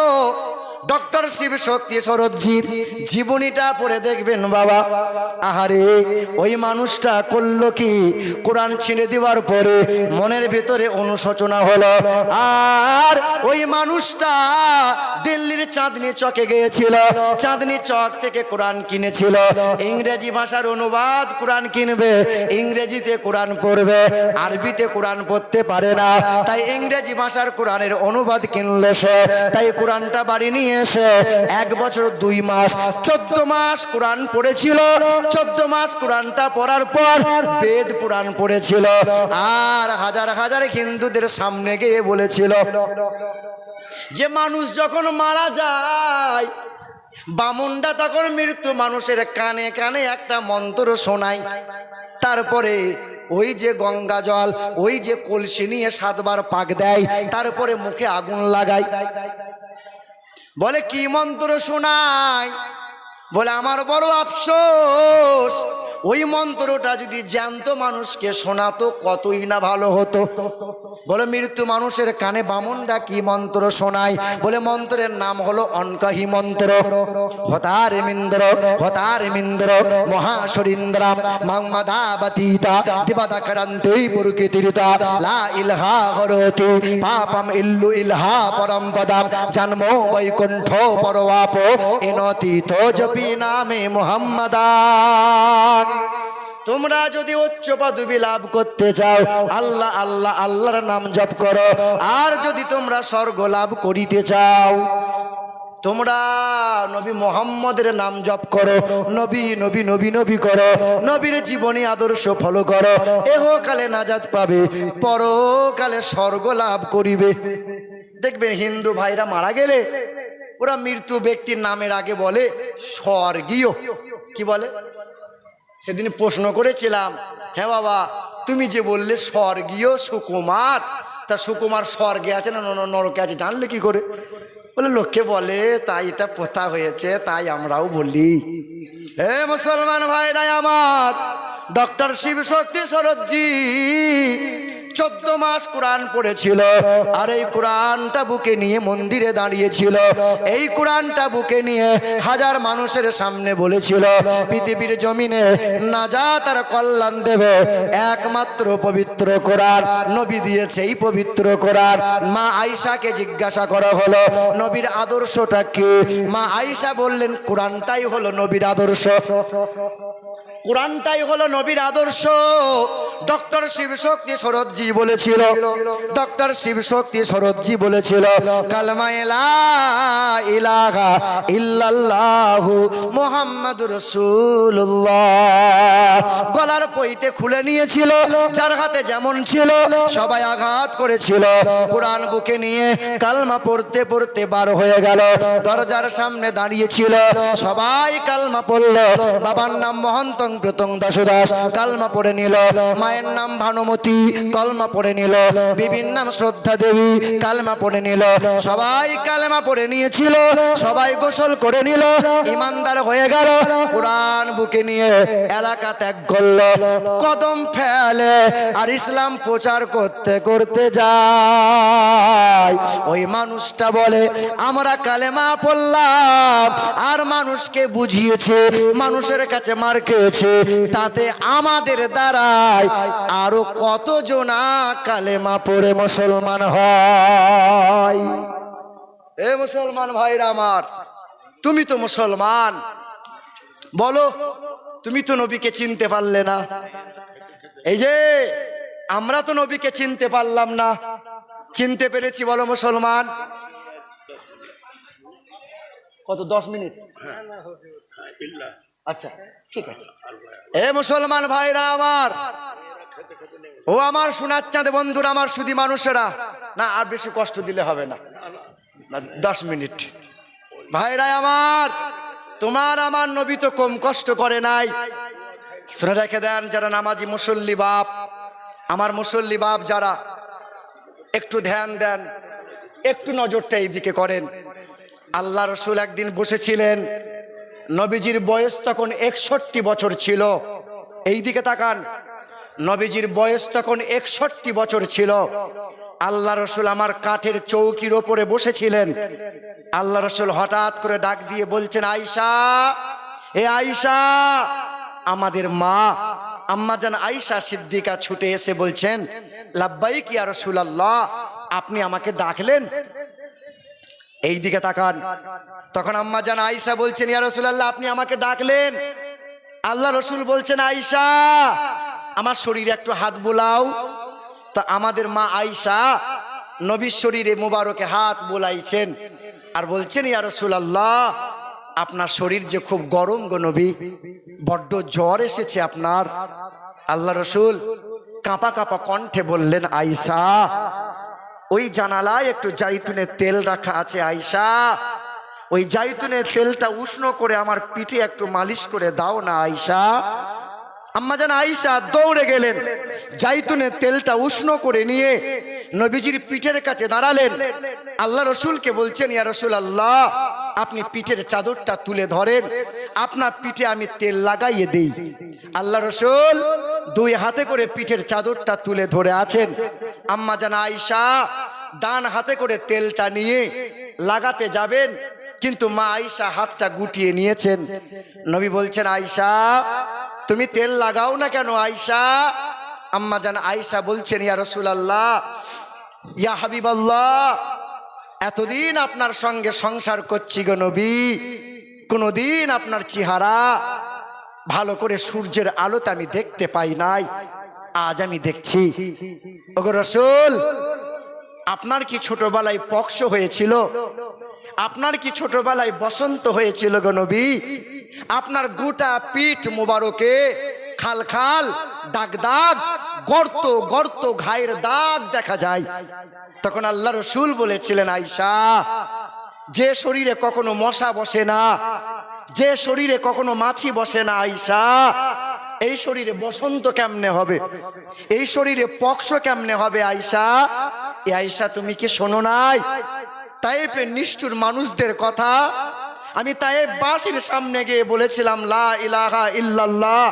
ডক্টর শিবশক্তি সরোজজির জীবনীটা পড়ে দেখবেন বাবা, আহারে ওই মানুষটা করলো কি? কোরআন ছিঁড়ে দেওয়ার পরে মনের ভিতরে অনুশোচনা হলো, আর ওই মানুষটা দিল্লির চাঁদনি চকে গিয়েছিল, চাঁদনি চক থেকে কোরআন কিনেছিল, ইংরেজি ভাষার অনুবাদ কোরআন কিনবে, ইংরেজিতে কোরআন পড়বে, আরবিতে কোরআন পড়তে পারে না, তাই ইংরেজি ভাষার কোরআনের অনুবাদ কিনলো সে। তাই কোরআনটা বাড়ি নিয়ে এসে 1 বছর 2 মাস 14 মাস কোরআন পড়েছিল। 14 মাস কোরআনটা পড়ার পর বেদ পুরাণ পড়েছিল, আর হাজার হাজার হিন্দুদের সামনে গিয়ে বলেছিল যে মানুষ যখন মারা যায়, বামুনটা তখন মৃত্যু মানুষের কানে কানে একটা মন্ত্র শোনায়, তারপরে ওই যে গঙ্গা জল, ওই যে কলসি নিয়ে 7 বার পাক দেয়, তারপরে মুখে আগুন লাগায়। বলে কি মন্ত্র শোনায়? বলে আমার বড় আফসোস, ওই মন্ত্রটা যদি জ্যান্ত মানুষকে শোনাতো কতই না ভালো হতো। বলে মৃত্যু মানুষের কানে বামুনটা কি মন্ত্র শোনায়? বলে মন্ত্রের নাম হলো অনকাহি মন্ত্র। হতারেমিন্দ্র মহাসরিন্দ্রাম মাংমাদাবতীতা দিবাদাকরন্তে পুরকিতিরিতা লা ইলহা হরতি পাপম ইল্লু ইলহা পরম পদম জন্মো বৈকুণ্ঠ পরওয়াপ এনতি তো জপি নামে মুহাম্মাদান। তোমরা যদি উচ্চ পদবী লাভ করতে চাও, আল্লাহ আল্লাহ আল্লাহর নাম জপ করো, আর যদি তোমরা স্বর্গ লাভ করিতে চাও, তোমরা নবী মুহাম্মদের নাম জপ করো, নবী নবী নবী নবী করো, নবীর জীবনী আদর্শ ফলো করো, এহকালে নাজাত পাবে, পরকালে স্বর্গ লাভ করিবে। দেখবেন হিন্দু ভাইরা মারা গেলে ওরা মৃত্যু ব্যক্তির নামের আগে বলে স্বর্গীয়। কি বলে? সেদিন প্রশ্ন করেছিলাম, হ্যাঁ বাবা তুমি যে বললে স্বর্গীয় সুকুমার, তা সুকুমার স্বর্গে আছে না নরকে আছে জানলে কি করে? বলে লোকে বলে, তাই এটা প্রথা হয়েছে, তাই আমরাও বলি। হে মুসলমান ভাইরাই আমার, ডক্টর শিবশক্তি সরোজজি 14 মাস কোরআন পড়েছিল, আর এই কোরআনটা বুকে নিয়ে মন্দিরে দাঁড়িয়েছিল। এই কোরআনটা বুকে নিয়ে হাজার মানুষের সামনে বলেছিল, পৃথিবীর জমিনে নাজাত আর কল্যাণ দেবে একমাত্র পবিত্র কোরআন, নবী দিয়েছে এই পবিত্র কোরআন। মা আয়েশাকে জিজ্ঞাসা করা হলো নবীর আদর্শটা কি? মা আয়েশা বললেন কোরআনটাই হলো নবীর আদর্শ, কোরআনটাই হলো নবীর আদর্শ। ডক্টর শিবশক্তি সরোজজি বলেছিল, ডক্টর শিবশক্তি সরোজজি বলেছিল, কালমায়ে লা ইলাহা ইল্লাল্লাহু মুহাম্মাদুর রাসূলুল্লাহ। গলার পইতে খুলে নিয়েছিল, যার হাতে যেমন ছিল সবাই আঘাত করেছিল। কোরআন বুকে নিয়ে কালমা পড়তে পড়তে বার হয়ে গেল। দরজার সামনে দাঁড়িয়েছিল, সবাই কালমা পড়ল। বাবার নাম মহন্তং প্রতং দাসদাস, কালমা পড়ে নিল। মায়ের নাম ভানুমতি, কালমা পড়ে নিল। বিবির নাম শ্রদ্ধা দেবী, কালমা পড়ে নিল। সবাই কালমা পড়ে নিয়েছিল, সবাই গোসল করে নিল, ইমানদার হয়ে গেল। কোরআন বুকে নিয়ে এলাকা ত্যাগ করলো, কদম ফেলে আর ইসলাম প্রচার করতে করতে যায়। ওই মানুষটা বলে আমরা কালেমা পড়লাম আর মানুষকে বুঝিয়েছে, মানুষের কাছে মার খেয়েছে, তাতে আমাদের দ্বারাই আরো কতজনা কালেমা পড়ে মুসলমান হয়। এ মুসলমান ভাইরা আমার, তুমি তো মুসলমান, বলো তুমি তো নবীকে চিনতে পারলে না। এই যে আমরা তো নবীকে চিনতে পারলাম না, চিনতে পেরেছি বলো মুসলমান? কত 10 মিনিট? আচ্ছা ঠিক আছে। এ মুসলমান ভাইরা আমার, ও আমার সোনার চাঁদ বন্ধুরা, আমার শুধু মানুষেরা, না আর বেশি কষ্ট দিলে হবে না, 10 মিনিট। ভাইরা আমার, তোমার আমার নবী তো কম কষ্ট করে নাই। শুনে রেখে দেন যারা নামাজি মুসল্লি বাপ, আমার মুসল্লি বাপ যারা, একটু ধ্যান দেন, একটু নজরটা এইদিকে করেন। আল্লাহ রসুল একদিন বসেছিলেন, নবীজির বয়স তখন 61 বছর ছিল। এই দিকে তাকান, নবীজির বয়স তখন 61 বছর ছিল। আল্লাহ রসুল আমার কাঠের চৌকির ওপরে বসেছিলেন। আল্লাহ রসুল হঠাৎ করে ডাক দিয়ে বলছেন, আয়েশা, এ আয়েশা। আমাদের মা আম্মাজান আয়েশা সিদ্দিকা ছুটে এসে বলছেন, লাব্বাইক ইয়া রাসূলুল্লাহ, আপনি আমাকে ডাকলেন? এই দিকে তাকান। তখন আম্মাজান আয়েশা বলছেন, ইয়া রাসূলুল্লাহ, আপনি আমাকে ডাকলেন? আল্লাহ রসুল বলছেন, আয়েশা আমার শরীরে একটু হাত বোলাও। তা আমাদের মা আয়েশা নবীর শরীরে মুবারকে হাত বোলাইছেন আর বলছেন, ইয়া রাসূলুল্লাহ, আপনার শরীর যে খুব গরম গো নবী, বড্ড জ্বর এসেছে আপনার। আল্লাহ রসুল কাঁপা কাঁপা কণ্ঠে বললেন, আয়েশা, ওই জানালায় একটু জাইতুনের তেল রাখা আছে আয়েশা, ওই জাইতুনের তেলটা উষ্ণ করে আমার পিঠে একটু মালিশ করে দাও না আয়েশা। আম্মাজান আয়েশা দৌড়ে গেলেন, জাইতুনের তেলটা উষ্ণ করে নিয়ে নবীজির পিঠের কাছে দাঁড়ালেন। আল্লাহ রসুলকে বলছেন, ইয়া রাসূলুল্লাহ, আপনি পিঠের চাদরটা তুলে ধরেন, আপনার পিঠে আমি তেল লাগাইয়ে দেই। আল্লাহ রসুল 2 হাতে করে পিঠের চাদরটা তুলে ধরে আছেন। আম্মাজান আয়েশা ডান হাতে করে তেলটা নিয়ে লাগাতে যাবেন, কিন্তু মা আয়েশা হাতটা গুটিয়ে নিয়েছেন। নবী বলছেন, আয়েশা তুমি তেল লাগাও না কেন আয়েশা? আম্মাজান আয়েশা বলছেন, ইয়া রাসূলুল্লাহ, ইয়া হাবিবাল্লাহ, এতদিন আপনার সঙ্গে সংসার করছি গো নবী, কোনদিন আপনার চেহারা ভালো করে সূর্যের আলোতে আমি দেখতে পাই নাই, আজ আমি দেখছি। ওগো রাসূল, আপনার কি ছোটবেলায় পক্স হয়েছিল? আপনার কি ছোটবেলায় বসন্ত হয়েছিল গো নবী? আপনার গোটা পিঠ মুবারকে খাল খাল, দাগ দাগ, গর্ত গর্ত, ঘায়ের দাগ দেখা যায়। তখন আল্লাহ রসুল বলেছিলেন, আয়েশা, যে শরীরে কখনো মশা বসে না, যে শরীরে কখনো মাছি বসে না আয়েশা, এই শরীরে বসন্ত কেমনে হবে? এই শরীরে পক্স কেমনে হবে আয়েশা? এ আয়েশা, তুমি কি শোনো নাই তায়েফের নিষ্ঠুর মানুষদের কথা? আমি তায়েফ বাসীর সামনে গিয়ে বলেছিলাম, লা ইলাহা ইল্লাল্লাহ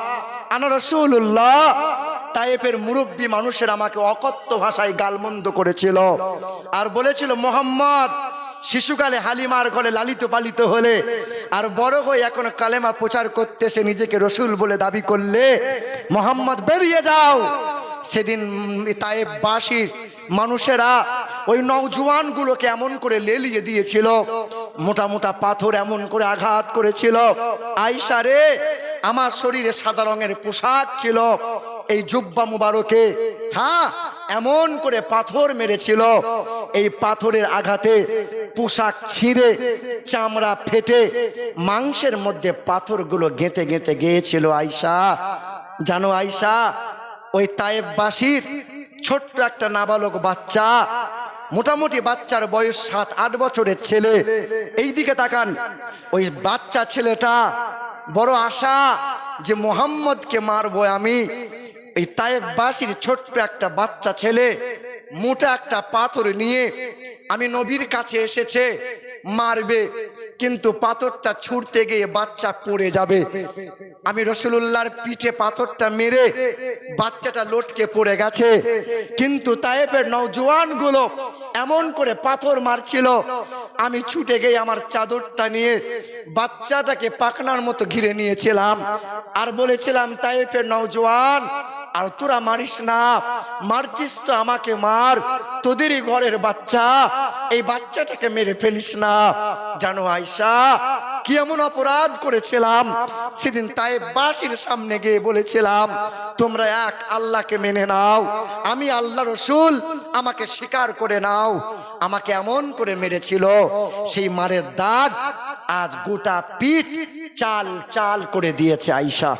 আনা রাসূলুল্লাহ। তায়েফের মুরব্বী মানুষের আমাকে অকথ্য ভাষায় গালমন্দ করেছিল আর বলেছিল, মোহাম্মদ শিশুকালে হালিমার ঘরে লালিত পালিত হলে আর বড় হয়ে এখন কালেমা প্রচার করতেছে, নিজেকে রসুল বলে দাবি করলে মোহাম্মদ বেরিয়ে যাও। সেদিন তায়েফবাসীর মানুষেরা ওই নওজোয়ানগুলোকে এমন করে লেলিয়ে দিয়েছিল, মোটা মোটা পাথর এমন করে আঘাত করেছিল। আয়েশা রে, আমার শরীরে সাদা রঙের পোশাক ছিল, এই জুব্বা মুবারকে, হ্যাঁ এমন করে পাথর মেরেছিল, এই পাথরের আঘাতে পোশাক ছিঁড়ে চামড়া ফেটে মাংসের মধ্যে পাথরগুলো গেঁথে গেঁথে গিয়েছিল। আয়েশা জানো আয়েশা, ওই তায়েববাসীর ছোট্ট একটা নাবালক বাচ্চা, মোটামুটি বাচ্চার বয়স 7-8 বছরের ছেলে, এই দিকে তাকান, ওই বাচ্চা ছেলেটা বড় আশা যে মোহাম্মদকে মারবো আমি। এই তায়েববাসীর ছোট্ট একটা বাচ্চা ছেলে মোটা একটা পাথর নিয়ে আমি নবীর কাছে এসেছে মারবে, কিন্তু পাথরটা ছুঁড়তে গিয়ে বাচ্চা পড়ে যাবে। আমি রাসূলুল্লাহর পিঠে পাথরটা মেরে বাচ্চাটা লটকে পড়ে গেছে, কিন্তু তায়েফের নওজোয়ানগুলো এমন করে পাথর মারছিল, আমি ছুটে গিয়ে আমার চাদরটা নিয়ে বাচ্চাটাকে পাখনার মতো ঘিরে নিয়েছিলাম আর বলেছিলাম, তায়েফের নওজোয়ান, আর তোরা মারিস না, মারছিস তো আমাকে মার, তোদেরই ঘরের বাচ্চা, এই বাচ্চাটাকে মেরে ফেলিস না। জানো আয়েশা, কি এমন অপরাধ করেছিলাম, সেদিন তায়েববাসীর সামনে গিয়ে বলেছিলাম, তোমরা এক আল্লাহকে মেনে নাও, আমি আল্লাহ রসুল, আমাকে স্বীকার করে নাও। আমাকে এমন করে মেরেছিল, সেই মারের দাগ আজ গোটা পিঠ চাল চাল করে দিয়েছে। আয়েশা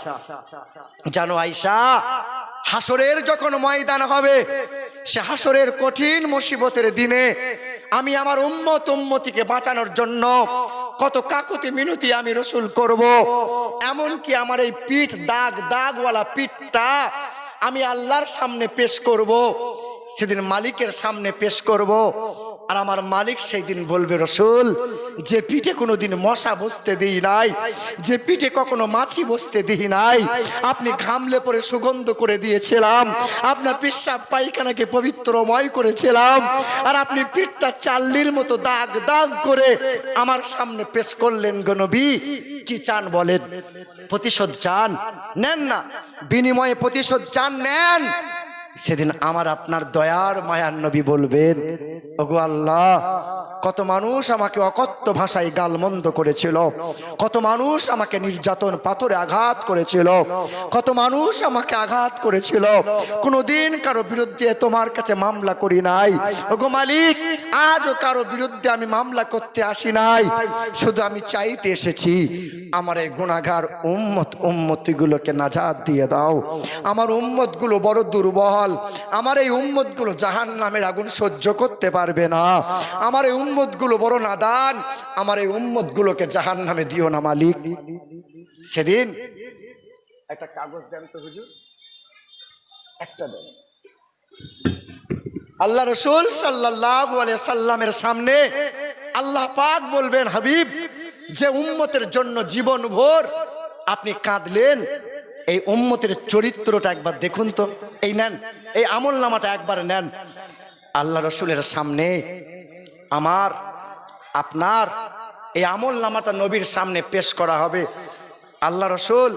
জানো আয়েশা, হাসরের যখন ময়দান হবে, সে হাসরের কঠিন মুসিবতের দিনে আমি আমার উম্মতিকে বাঁচানোর জন্য কত কাকুতি মিনতি আমি রসুল করব। এমনকি আমার এই পিঠ দাগওয়ালা পিঠটা আমি আল্লাহর সামনে পেশ করব, সেদিন মালিকের সামনে পেশ করব। আর আমার মালিক সেই দিন বলবে, রসুল, যে পিঠে কোনোদিন মশা বসতে দিই নাই, যে পিঠে কখনো মাছি বসতে দিই নাই, আপনি ঘামলে পরে সুগন্ধ করে দিয়েছিলাম, আপনার পেশাব পায়খানাকে পবিত্রময় করেছিলাম, আর আপনি পিঠটা চাল্লির মতো দাগ দাগ করে আমার সামনে পেশ করলেন গো নবী। কি চান বলেন? প্রতিশোধ চান? নেন না, বিনিময়ে প্রতিশোধ চান, নেন। সেদিন আমার আপনার দয়ার মায়ার নবী বলবেন, ওগো আল্লাহ, কত মানুষ আমাকে অকথ্য ভাষায় গালমন্দ করেছিল, কত মানুষ আমাকে নির্যাতন পাথরে আঘাত করেছিল, কত মানুষ আমাকে আঘাত করেছিল, কোনোদিন কারো বিরুদ্ধে তোমার কাছে মামলা করি নাই। ওগো মালিক, আজও কারো বিরুদ্ধে আমি মামলা করতে আসি নাই, শুধু আমি চাইতে এসেছি, আমার এই গুনাহগার উম্মতগুলোকে নাজাত দিয়ে দাও। আমার উম্মতগুলো বড় দুর্বল, আমার এই উম্মতগুলো জাহান্নামের আগুন সহ্য করতে পারবে না, আমার এই উম্মতগুলো বড় নাদান, আমার এই উম্মতগুলোকে জাহান্নামে দিও না মালিক। সেদিন একটা কাগজ দেন তো হুজুর, একটা দেন। আল্লাহ রসুল সাল্লাল্লাহু আলাইহি সাল্লামের সামনে আল্লাহ পাক বলবেন, হাবিব, যে উম্মতের জন্য জীবন ভোর আপনি কাঁদলেন, এই উম্মতের চরিত্রটা একবার দেখুন তো, এই নেন, এই আমল নামাটা একবার নেন। আল্লাহ রসুলের সামনে আমার আপনার এই আমল নামাটা নবীর সামনে পেশ করা হবে। আল্লাহ রসুল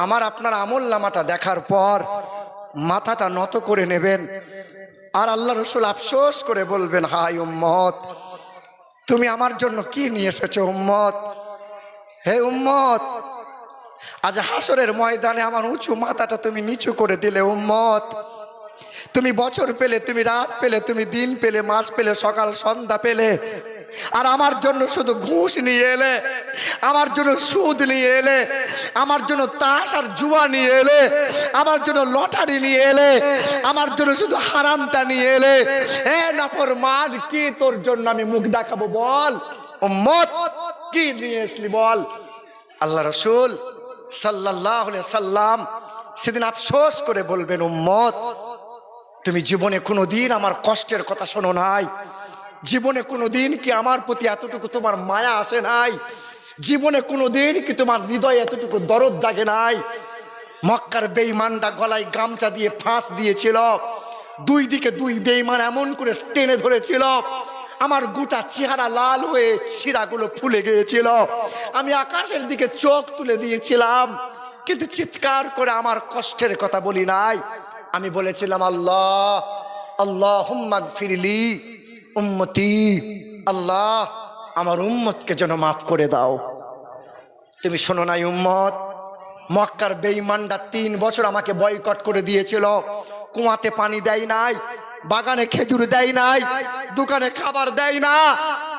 আমার আপনার আমল নামাটা দেখার পর মাথাটা নত করে নেবেন, আর আল্লাহ রসুল আফসোস করে বলবেন, হাই উম্মত, তুমি আমার জন্য কি নিয়ে এসেছো উম্মত? হে উম্মত, আজ হাসরের ময়দানে আমার উঁচু মাথাটা তুমি নিচু করে দিলে উম্মত। তুমি বছর পেলে, তুমি রাত পেলে, তুমি দিন পেলে, মাস পেলে, সকাল সন্ধ্যা পেলে, আর আমার জন্য শুধু ঘুষ নিয়ে এলে, আমার জন্য সুদ নিয়ে এলে, আমার জন্য তাস আর জুয়া নিয়ে এলে, আমার জন্য লটারি নিয়ে এলে, আমার জন্য শুধু হারামটা নিয়ে এলে। এ নাফরমান, কি তোর জন্য আমি মুখ দেখাবো বল? উম্মত, কি নিয়ে আসলি বল? আল্লাহ রসুল সাল্লাল্লাহু আলাইহি সাল্লাম সেদিন আফসোস করে বলবেন, উম্মত, তুমি জীবনে কোনোদিন আমার কষ্টের কথা শোনো নাই, জীবনে কোনোদিন কি আমার প্রতি এতটুকু তোমার মায়া আসে নাই, জীবনে কোনোদিন কি তোমার হৃদয়ে এতটুকু দরদ জাগে নাই? মক্কার বেঈমানরা গলায় গামছা দিয়ে ফাঁস দিয়েছিল, দুই দিকে দুই বেঈমান এমন করে টেনে ধরেছিল, আমার গোটা চেহারা লাল হয়ে শিরাগুলো ফুলে গিয়েছিল, আমি আকাশের দিকে চোখ তুলে দিয়েছিলাম, কিন্তু চিৎকার করে আমার কষ্টের কথা বলি নাই। আমি বলেছিলাম, আল্লাহ আল্লাহুম্মা গফিরলি উম্মতি, আল্লাহ আমার উম্মতকে যেন মাফ করে দাও। তুমি শোনো নাই উম্মত, মক্কার বেঈমানরা 3 বছর আমাকে বয়কট করে দিয়েছিল, কুয়াতে পানি দেয় নাই, বাগানে খেজুর দেয় নাই, দোকানে খাবার দেয় না।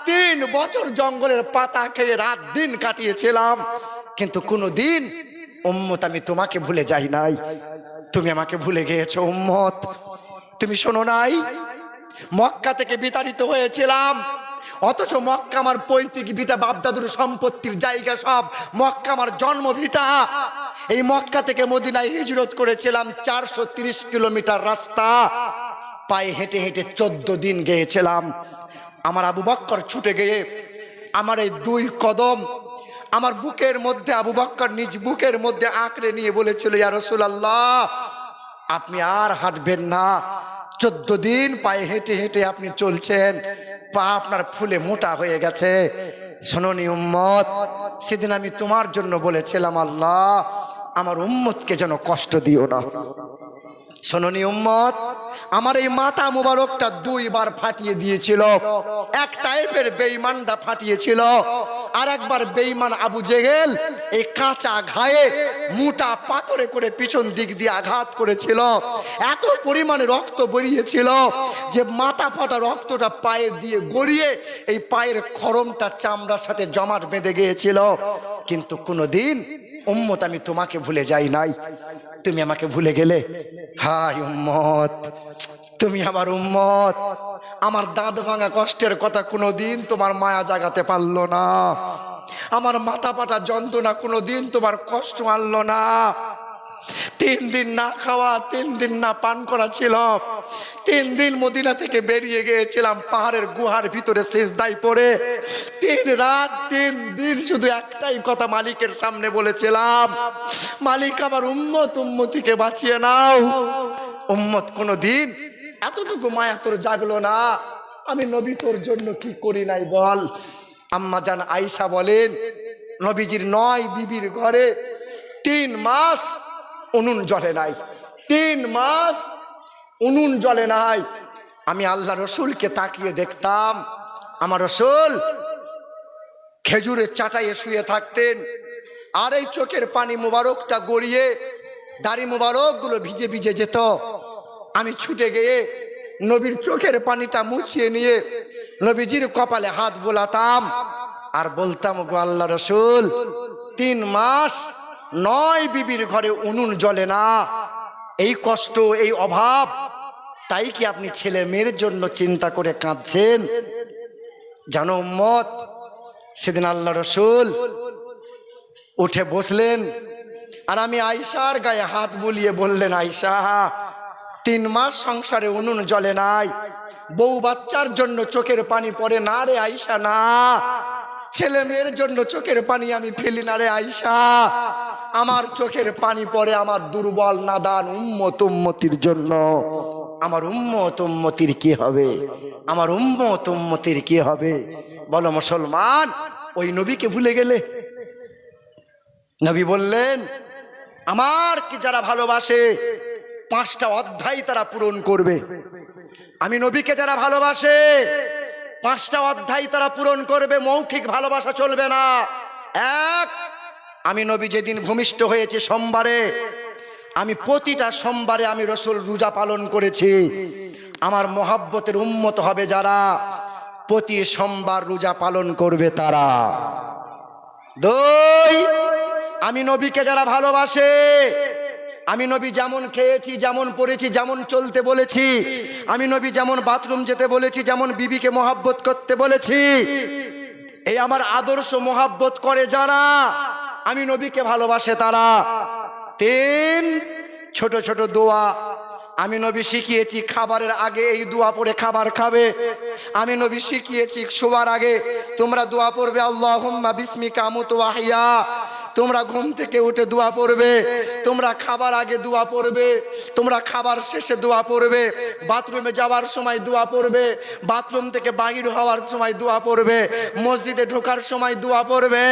3 বছর জঙ্গলের পাতা খেয়ে রাত দিন কাটিয়েছিলাম, কিন্তু কোনোদিন উম্মত আমি তোমাকে ভুলে যাই নাই। তুমি আমাকে ভুলে গিয়েছো উম্মত। তুমি শোনো নাই, মক্কা থেকে বিতাড়িত হয়েছিলাম, অথচ মক্কা আমার পৈতৃক ভিটা, বাপদাদুর সম্পত্তির জায়গা সব। মক্কা আমার জন্মভিটা। এই মক্কা থেকে মদিনায় হিজরত করেছিলাম, 430 কিলোমিটার রাস্তা পায়ে হেঁটে হেঁটে 14 দিন গিয়েছিলাম। আমার আবু বক্কর ছুটে গিয়ে আমার এই 2 কদম আমার বুকের মধ্যে, আবু বক্কর নিজ বুকের মধ্যে আঁকড়ে নিয়ে বলেছিল, ইয়া রাসূলুল্লাহ, আপনি আর হাঁটবেন না। 14 দিন পায়ে হেঁটে হেঁটে আপনি চলছেন, পা আপনার ফুলে মোটা হয়ে গেছে। শোনোনি উম্মত, সেদিন আমি তোমার জন্য বলেছিলাম, আল্লাহ আমার উম্মতকে যেন কষ্ট দিও না। শোনোনি উম্মত, আমার এই মাথা মুবারকটা 2 বার ফাটিয়ে দিয়েছিল। এক তায়েফের বেঈমানটা ফাটিয়েছিল, আর একবার বেঈমান আবু জেহেল এই কাঁচা ঘায়ে মোটা পাথরে করে পিছন দিক দিয়ে আঘাত করেছিল। এত পরিমাণে রক্ত বেরিয়েছিল যে মাথা ফাটা রক্তটা পায়ে দিয়ে গড়িয়ে এই পায়ের খরমটা চামড়ার সাথে জমাট বেঁধে গিয়েছিল। কিন্তু কোনোদিন উম্মত আমি তোমাকে ভুলে যাই নাই, তুমি আমাকে ভুলে গেলে। হায় উম্মত, তুমি আমার উম্মত। আমার দাঁত ভাঙা কষ্টের কথা কোনোদিন তোমার মায়া জাগাতে পারলো না। আমার মাথা পাটা যন্ত্রণা কোনোদিন তোমার কষ্ট আনলো না। 3 দিন না খাওয়া, 3 দিন না পান করা ছিল। 3 দিন মদিনা থেকে বেরিয়ে গিয়েছিলাম পাহাড়ের গুহার ভিতরে সিজদায় পড়ে। 3 রাত 3 দিন শুধু একটাই কথা মালিকের সামনে বলেছিলাম, মালিক আমার উম্মত উম্মতিকে বাঁচিয়ে নাও। উম্মত কোনোদিন এতটুকু মায়া তোর জাগলো না? আমি নবী তোর জন্য কি করি নাই বল। আম্মা জান আয়েশা বলেন, নবীজির 9 বিবির ঘরে 3 মাস উনুন জ্বলে নাই। 3 মাস উনুন জ্বলে নাই। আমি আল্লাহ রসুলকে তাকিয়ে দেখতাম, আমার রসুল খেজুরের চাটাইয়ে শুয়ে থাকতেন, আর এই চোখের পানি মুবারকটা গড়িয়ে দাড়ি মুবারকগুলো ভিজে ভিজে যেত। আমি ছুটে গিয়ে নবীর চোখের পানিটা মুছিয়ে নিয়ে নবীজির কপালে হাত বোলাতাম আর বলতাম, গো আল্লাহ রসুল, 3 মাস 9 বিবির ঘরে উনুন জ্বলে না। এই কষ্ট, এই অভাব, তাই কি আপনি ছেলে মেয়ের জন্য চিন্তা করে কাঁদছেন? জানো উম্মত, সেদিন আল্লাহ রসুল উঠে বসলেন, আর আমি আয়েশার গায়ে হাত বুলিয়ে বললেন, আয়েশা, 3 মাস সংসারে উনুন জ্বলে নাই, বউ বাচ্চার জন্য চোখের পানি পড়ে না রে আয়েশা, না। ছেলে মেয়ের জন্য চোখের পানি আমি ফেলি না রে আয়েশা। আমার চোখের পানি পড়ে আমার দুর্বল নাদান উম্মত উম্মতির জন্য। আমার উম্মত উম্মতির কি হবে? আমার উম্মত উম্মতির কি হবে? বলো মুসলমান, ওই নবীকে ভুলে গেলে? নবী বললেন, আমার কি যারা ভালোবাসে 5টা অধ্যায় তারা পূরণ করবে। আমি নবীকে যারা ভালোবাসে 5টা অধ্যায় তারা পূরণ করবে। মৌখিক ভালোবাসা চলবে না। 1, আমি নবী যেদিন ভূমিষ্ঠ হয়েছে সোমবারে, আমি প্রতিটা সোমবারে আমি রসুল রোজা পালন করেছি। আমার মহাব্বতের উম্মত হবে যারা, প্রতি সোমবার রোজা পালন করবে তারা। 2, আমি নবীকে যারা ভালোবাসে, আমি নবী যেমন খেয়েছি, যেমন পড়েছি, যেমন চলতে বলেছি, আমি নবী যেমন বাথরুম যেতে বলেছি, যেমন বিবিকে মহাব্বত করতে বলেছি, এই আমার আদর্শ মহাব্বত করে যারা, আমি নবীকে ভালোবাসে তারা। 3, ছোট ছোট দোয়া আমি নবী শিখিয়েছি। খাবারের আগে এই দোয়া পড়ে খাবার খাবে। আমি নবী শিখিয়েছি শোবার আগে তোমরা দোয়া পড়বে, আল্লাহুম্মা বিসমিকা আমুতু ওয়া আহইয়া। তোমরা ঘুম থেকে উঠে দোয়া পড়বে, তোমরা খাবার আগে দোয়া পড়বে, তোমরা খাবার শেষে দোয়া পড়বে, বাথরুমে যাওয়ার সময় দোয়া পড়বে, বাথরুম থেকে বাহির হওয়ার সময় দোয়া পড়বে, মসজিদে ঢোকার সময় দোয়া পড়বে।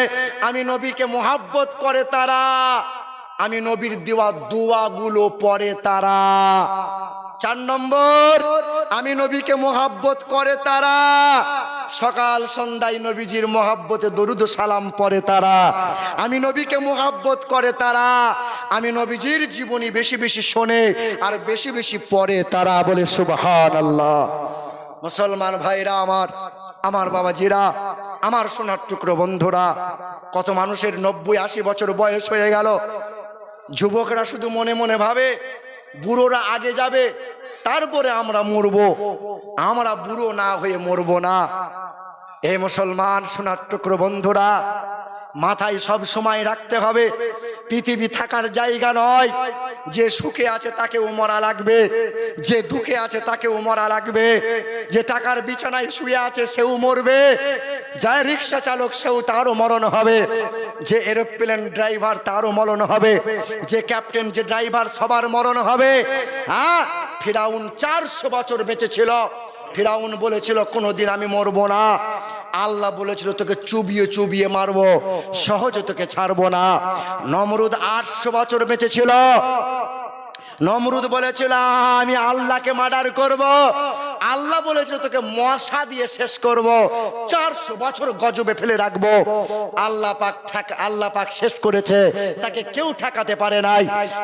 আমি নবীকে মোহাব্বত করে তারা, আমি নবীর দেওয়া দোয়াগুলো পড়ে তারা। 4 নম্বর, আমি নবীকে মোহাব্বত করে তারা, সকাল সন্ধ্যায় নবীজির মোহাব্বতে দরুদ ও সালাম পড়ে তারা, আমি নবীকে মোহাব্বত করে তারা, আমি নবীজির জীবনী বেশি বেশি শোনে আর বেশি বেশি পড়ে তারা। বলে সুবহানাল্লাহ। মুসলমান ভাইরা আমার, আমার বাবাজিরা, আমার সোনার টুকরো বন্ধুরা, কত মানুষের 90-80 বছর বয়স হয়ে গেল, যুবকরা শুধু মনে মনে ভাবে বুড়োরা আগে যাবে তারপরে আমরা মরবো, আমরা বুড়ো না হয়ে মরবো না। এই মুসলমান সোনার টুকরো বন্ধুরা, মাথায় সব সময় রাখতে হবে পৃথিবী থাকার জায়গা নয়। যে সুখে আছে তাকেও মরা লাগবে, যে দুঃখে আছে তাকেও মরা লাগবে, যে টাকার বিছানায় শুয়ে আছে সেও মরবে, যায় রিক্সা চালক সেও তারও মরণ হবে, যে এরোপ্লেন ড্রাইভার তারও মরণ হবে, যে ক্যাপ্টেন যে ড্রাইভার সবার মরণ হবে। হ্যাঁ, ফিরাউন 400 বছর বেঁচে ছিল, ফিরাউন বলেছিল কোনোদিন আমি মরবো না, আল্লাহ বলেছিল তোকে চুবিয়ে চুবিয়ে মারবো, সহজে তোকে ছাড়বো না। নমরুদ 800 বছর বেঁচে ছিল, নমরুদ বলেছিল আমি আল্লাহকে মার্ডার করব, আল্লাহ বলেছিল তোকে মশা দিয়ে শেষ করব, 400 বছর গজবে ফেলে রাখবো। আল্লাহ পাক শেষ করেছে, তাকে কেউ ঠেকাতে পারে নাই।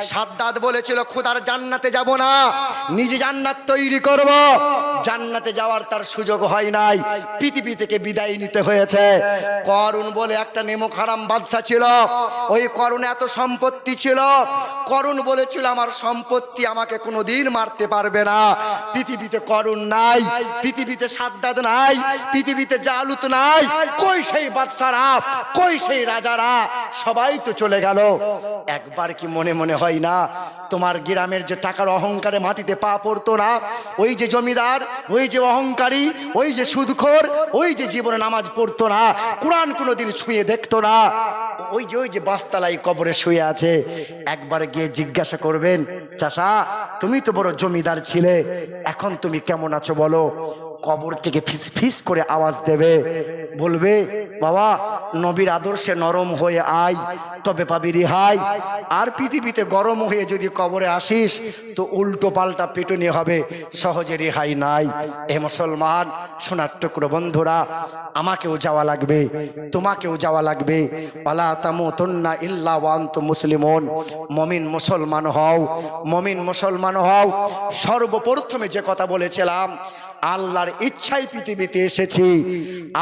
সাদ্দাত বলেছিল খোদার জান্নাতে যাব না, নিজে জান্নাত তৈরি করব, জান্নাতে যাওয়ার তার সুযোগ হয় নাই, পৃথিবী থেকে বিদায় নিতে হয়েছে। করুন বলে একটা নেমক হারাম বাদশা ছিল, ওই করুন এত সম্পত্তি ছিল, করুন বলেছিল আমার সম্পত্তি আমাকে কোনোদিন মারতে পারবে না। পৃথিবীতে করুন নাই, পৃথিবীতে সাদ্দাত নাই, পৃথিবীতে জালুত নাই, কই সেই বাদশারা, কই সেই রাজারা, সবাই তো চলে গেল। একবার কি মনে মনে হয় না তোমার গ্রামের যে টাকার অহংকারে মাটিতে পা পড়তো না, ওই যে জমিদার, ওই যে অহংকারী, ওই যে সুদখোর, ওই যে জীবনে নামাজ পড়তো না, কোরআন কোনোদিন ছুঁয়ে দেখতো না, ওই যে বাসতলায় কবরে শুয়ে আছে, একবার গিয়ে জিজ্ঞাসা করবেন চাচা তুমি তো বড় জমিদার ছিলে, এখন তুমি কেমন আছো বলো। কবর থেকে ফিস ফিস করে আওয়াজ দেবে, বলবে বাবা নবীর আদর্শে নরম হয়ে আয় তবে পাবি রেহাই, আর পৃথিবীতে গরম হয়ে যদি কবরে আসিস তো উল্টো পাল্টা পিটুনি হবে, সহজে রেহাই নাই। এ মুসলমান সোনার টুকরো বন্ধুরা, আমাকেও যাওয়া লাগবে, তোমাকেও যাওয়া লাগবে। ওয়ালা তামুতুন্না ইল্লা ওয়া আনতুম মুসলিমুন। মুমিন মুসলমান হও, মুমিন মুসলমান হও। সর্বপ্রথমে যে কথা বলেছিলাম, আল্লাহর ইচ্ছায় পৃথিবীতে এসেছি,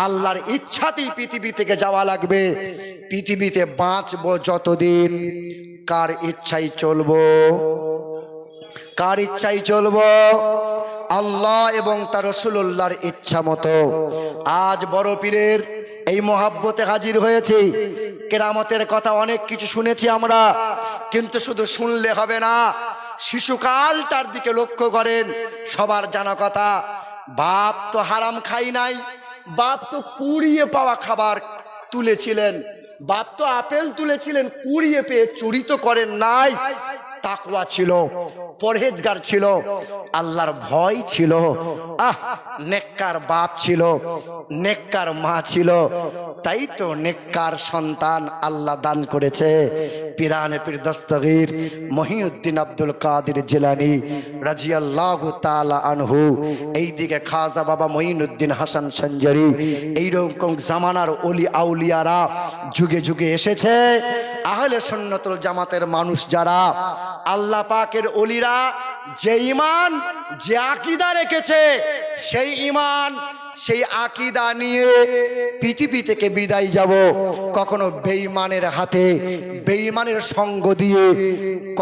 আল্লাহর ইচ্ছাতেই পৃথিবী থেকে যাওয়া লাগবে। পৃথিবীতে বাঁচবো যতদিন কার ইচ্ছাই চলবো, কার ইচ্ছাই চলবো? আল্লাহ এবং তার রাসূলুল্লাহর ইচ্ছা মতো। আজ বড় পীরের এই মহাব্বতে হাজির হয়েছি। কেরামতের কথা অনেক কিছু শুনেছি আমরা, কিন্তু শুধু শুনলে হবে না, শিশুকালটার দিকে লক্ষ্য করেন। সবার জানা কথা, বাপ তো হারাম খাই নাই, বাপ তো কুড়িয়ে পাওয়া খাবার তুলেছিলেন, বাপ তো আপেল তুলেছিলেন কুড়িয়ে পেয়ে, চুরি তো করেন নাই। তাকওয়া ছিল, পরহেজগার ছিল, আল্লাহর ভয় ছিল। নেককার বাপ ছিল, নেককার মা ছিল, তাই তো নেককার সন্তান আল্লাহ দান করেছে। পিরানে পীর দস্তগীর মহিউদ্দিন আব্দুল কাদের জিলানী রাদিয়াল্লাহু তাআলা আনহু, এইদিকে খাজা বাবা মঈনুদ্দিন হাসান সঞ্জারি, এইরকম জামানার ওলি আউলিয়ারা যুগে যুগে এসেছে। আহলে সুন্নাতুল জামাতের মানুষ যারা, আল্লাহ পাকের ওলিরা যে ঈমান যে আকীদা রেখেছে, সেই ঈমান সেই আকীদা নিয়ে পৃথিবী থেকে বিদায় যাব। কখনো বেঈমানের হাতে, বেঈমানের সঙ্গ দিয়ে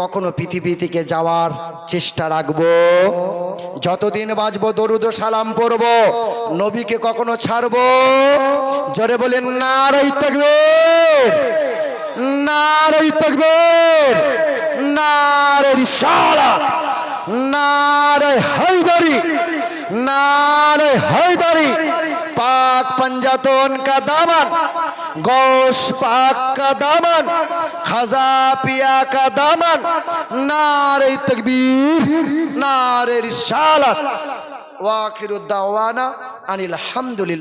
কখনো পৃথিবী থেকে যাওয়ার চেষ্টা রাখবো। যতদিন বাঁচবো দরুদ ও সালাম পড়ব, নবীকে কখনো ছাড়বো। জোরে বলেন নারে তাকবীর, নারে তাকবীর, নারে রিসালাত, নারে হায়দারি, नारे हैदरी। पाक पंजातन का दामन, गोश पाक का दामन, खजा पिया का दामन, नारे तकबीर, नारे रिसालत। वाखिरुद्दावाना अनिल हम्दुलिल्लाह।